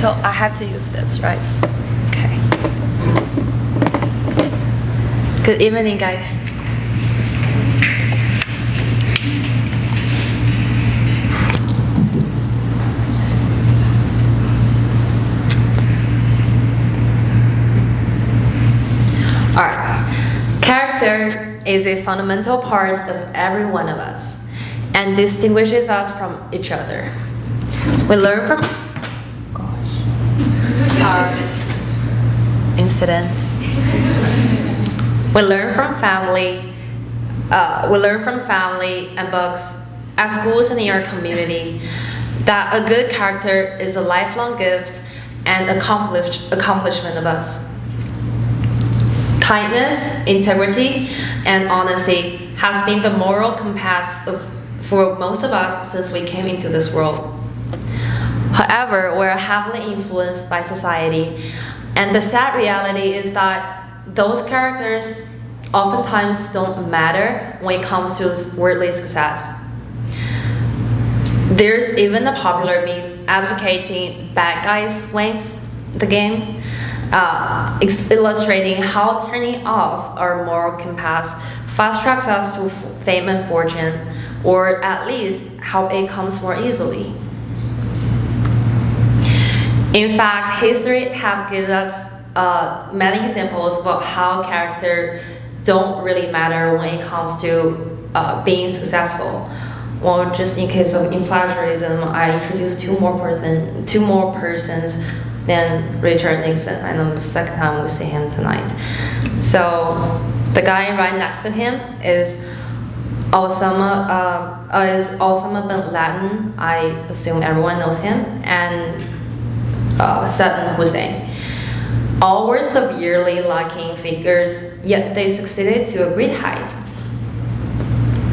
So I have to use this, right? Okay. Good evening, guys. Alright. Character is a fundamental part of every one of us and distinguishes us from each other. We learn from our incidents. We learn from family. And books, at schools and in our community, that a good character is a lifelong gift and accomplishment of us. Kindness, integrity, and honesty has been the moral compass for most of us since we came into this world. However, we're heavily influenced by society, and the sad reality is that those characters oftentimes don't matter when it comes to worldly success. There's even a popular myth advocating bad guys wins the game, illustrating how turning off our moral compass fast tracks us to fame and fortune, or at least how it comes more easily. In fact, history have given us many examples about how character don't really matter when it comes to being successful. Well, just in case of inflationism, I introduced two more persons than Richard Nixon. I know the second time we see him tonight. So the guy right next to him is Osama bin Laden. I assume everyone knows him, and Saddam Hussein. All were severely lacking figures, yet they succeeded to a great height.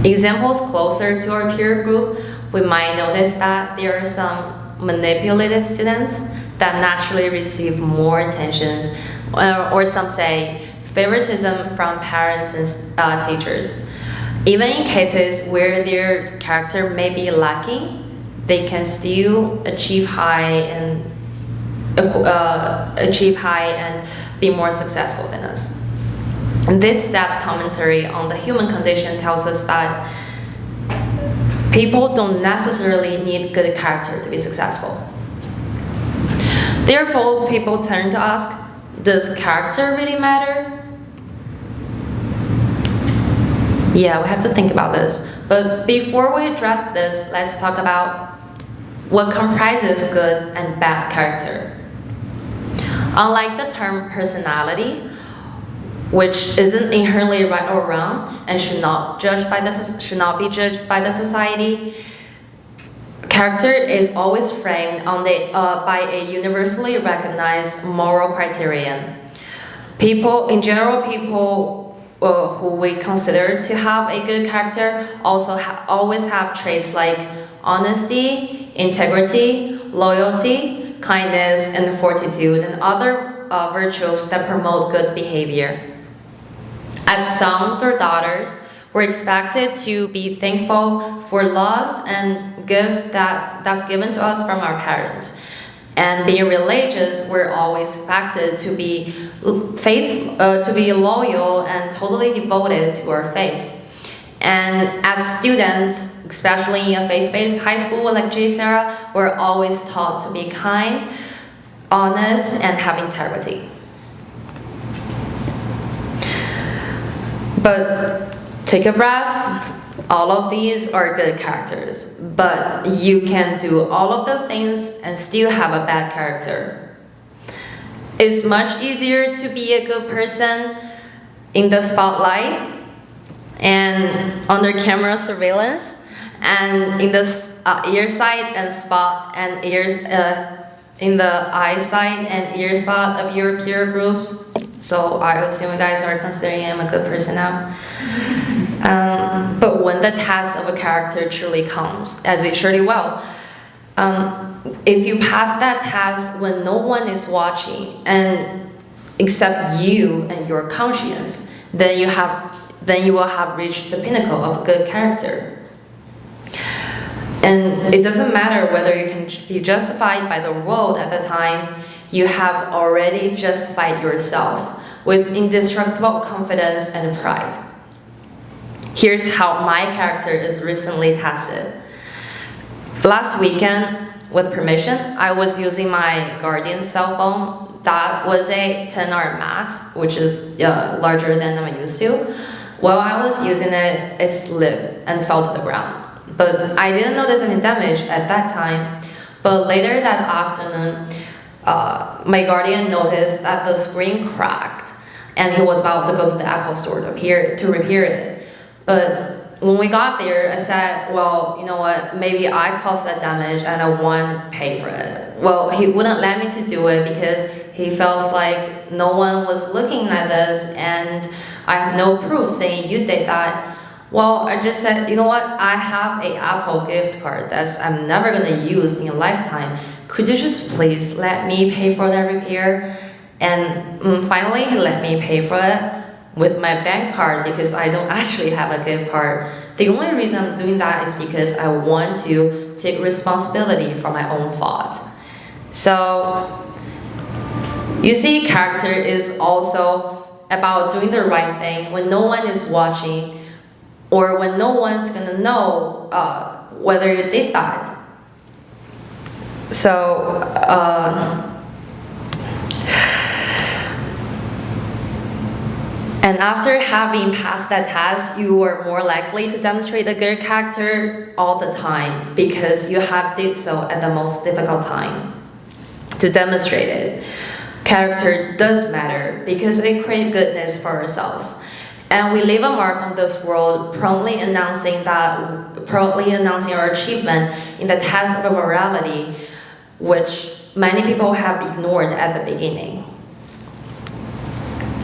Examples closer to our peer group, we might notice that there are some manipulative students that naturally receive more attentions, or some say favoritism from parents and teachers. Even in cases where their character may be lacking, they can still achieve high and be more successful than us. And this sad commentary on the human condition tells us that people don't necessarily need good character to be successful. Therefore, people tend to ask, does character really matter? Yeah, we have to think about this. But before we address this, let's talk about what comprises good and bad character. Unlike the term personality, which isn't inherently right or wrong and should not be judged by the society, character is always framed by a universally recognized moral criterion. People who we consider to have a good character also always have traits like honesty, integrity, loyalty, kindness, and fortitude, and other virtues that promote good behavior. As sons or daughters, we're expected to be thankful for laws and gifts that's given to us from our parents. And being religious, we're always expected to be loyal and totally devoted to our faith. And as students, especially in a faith-based high school like JSerra, we're always taught to be kind, honest, and have integrity. But take a breath. All of these are good characters, but you can do all of the things and still have a bad character. It's much easier to be a good person in the spotlight and under camera surveillance and in the earsight and spot and ears in the eyesight and ear spot of your peer groups. So I assume you guys are considering I'm a good person now. But when the test of a character truly comes, as it surely will, if you pass that test when no one is watching and except you and your conscience, then you will have reached the pinnacle of good character. And it doesn't matter whether you can be justified by the world at the time, you have already justified yourself with indestructible confidence and pride. Here's how my character is recently tested. Last weekend, with permission, I was using my Guardian cell phone. That was a 10R Max, which is larger than I'm used to. While I was using it, it slipped and fell to the ground. But I didn't notice any damage at that time. But later that afternoon, my guardian noticed that the screen cracked and he was about to go to the Apple store to repair it. But when we got there, I said, well, you know what, maybe I caused that damage and I want to pay for it. Well, he wouldn't let me to do it because he felt like no one was looking at this and I have no proof saying you did that. Well, I just said, you know what, I have an Apple gift card that I'm never gonna use in a lifetime. Could you just please let me pay for that repair? And finally, he let me pay for it with my bank card because I don't actually have a gift card. The only reason I'm doing that is because I want to take responsibility for my own fault. So, you see, character is also about doing the right thing when no one is watching or when no one's gonna know whether you did that. So, and after having passed that test, you are more likely to demonstrate a good character all the time because you have did so at the most difficult time to demonstrate it. Character does matter because it creates goodness for ourselves. And we leave a mark on this world, proudly announcing our achievement in the test of morality, which many people have ignored at the beginning.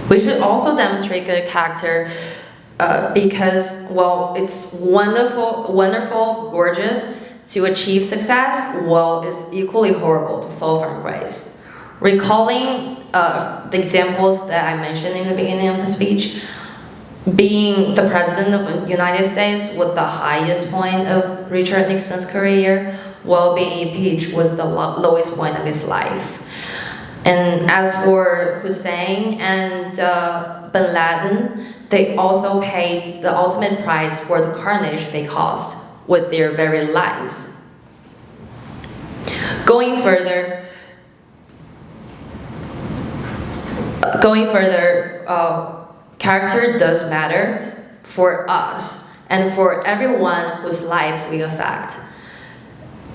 We should also demonstrate good character because, well, it's wonderful, gorgeous to achieve success, while it's equally horrible to fall from grace. Recalling the examples that I mentioned in the beginning of the speech, being the president of the United States with the highest point of Richard Nixon's career, while being impeached with the lowest point of his life. And as for Hussein and Bin Laden, they also paid the ultimate price for the carnage they caused with their very lives. Going further, character does matter for us and for everyone whose lives we affect.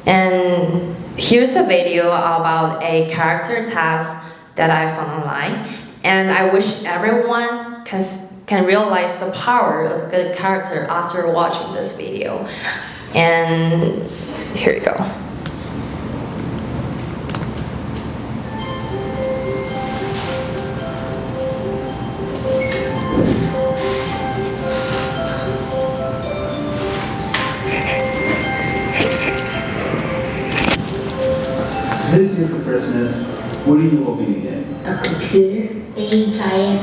And here's a video about a character test that I found online, and I wish everyone can realize the power of good character after watching this video. And here you go. This year for Christmas, what are you hoping to get? A computer, a giant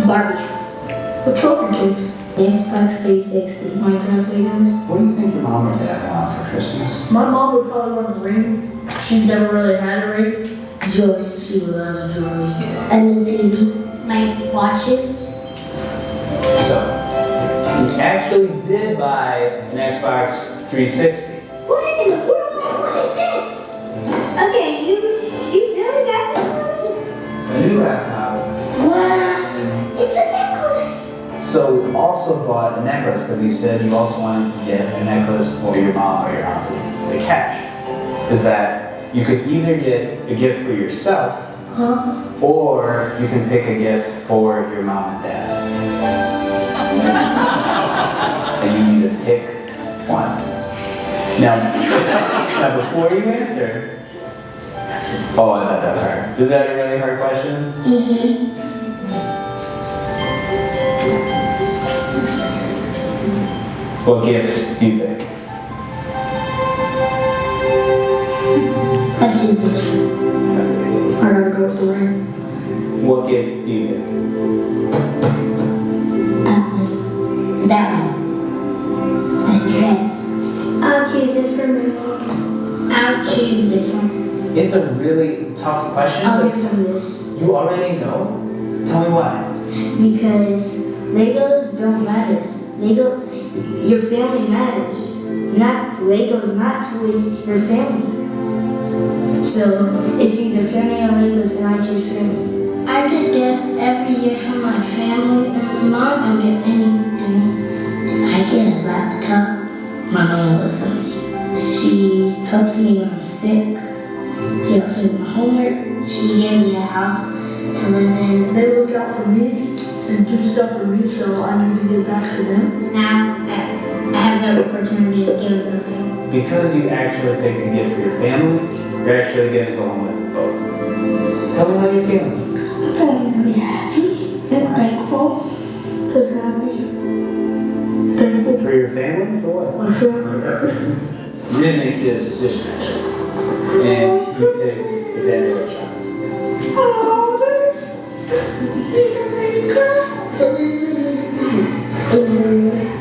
Barbie house, A trophy case. Xbox 360, Minecraft Legos. What do you think your mom or dad want for Christmas? My mom would probably want a ring. She's never really had a ring. Jewelry, she loves jewelry. A new TV. My watches. So, you actually did buy an Xbox 360. What in the world? What is this? Okay, you really got this? A new laptop. Wow, it's a necklace. So you also bought a necklace because you said you also wanted to get a necklace for your mom or your auntie. The catch is that you could either get a gift for yourself, or you can pick a gift for your mom and dad. And you need to pick one. Now before you answer, oh, that's hard. Is that a really hard question? Mm-hmm. What gift do you pick? That's easy. I gotta go with the ring. What gift do you pick? That one. A dress. I'll choose this for me. I'll choose this one. It's a really tough question. I'll but give him this. you already know? Tell me why. Because Legos don't matter. Your family matters. Not Legos, not toys, your family. So it's either family or Legos, and I choose family. I get gifts every year from my family, and my mom don't get anything. If I get a laptop, my mom will something. She helps me when I'm sick. She helps me with my homework. She gave me a house to live in. They look out for me and do stuff for me, so I need to give back to them. Now I have the opportunity to give them something. Because you actually picked a gift for your family, you're actually going to go home with both. Tell me how you're feeling. I'm feeling really happy and thankful. Just happy. Thankful. For your family? For what? My family, everything. You didn't make this decision, actually. And you picked your dad as a child. Oh, that's you made me cry.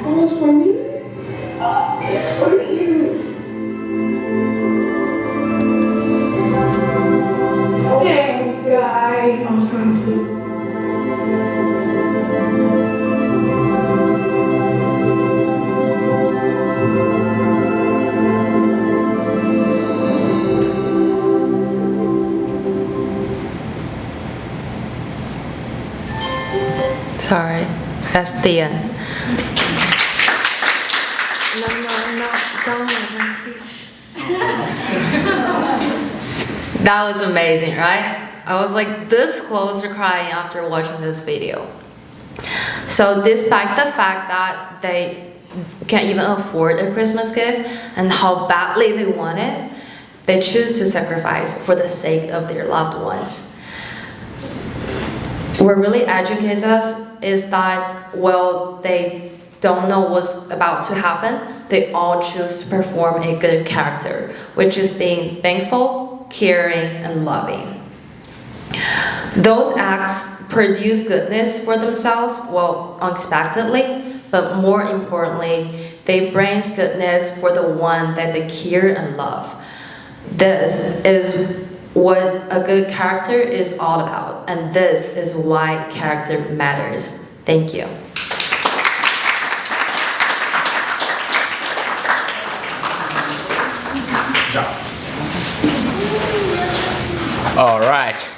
Oh, for me? It's for you. Thanks, guys. I was trying to. Sorry, that's the end. No, don't have my speech. That was amazing, right? I was like this close to crying after watching this video. So despite the fact that they can't even afford a Christmas gift and how badly they want it, they choose to sacrifice for the sake of their loved ones. What really educates us is that, well, they don't know what's about to happen, they all choose to perform a good character, which is being thankful, caring, and loving. Those acts produce goodness for themselves, well, unexpectedly, but more importantly, they bring goodness for the one that they care and love. This is what a good character is all about, and this is why character matters. Thank you. All right.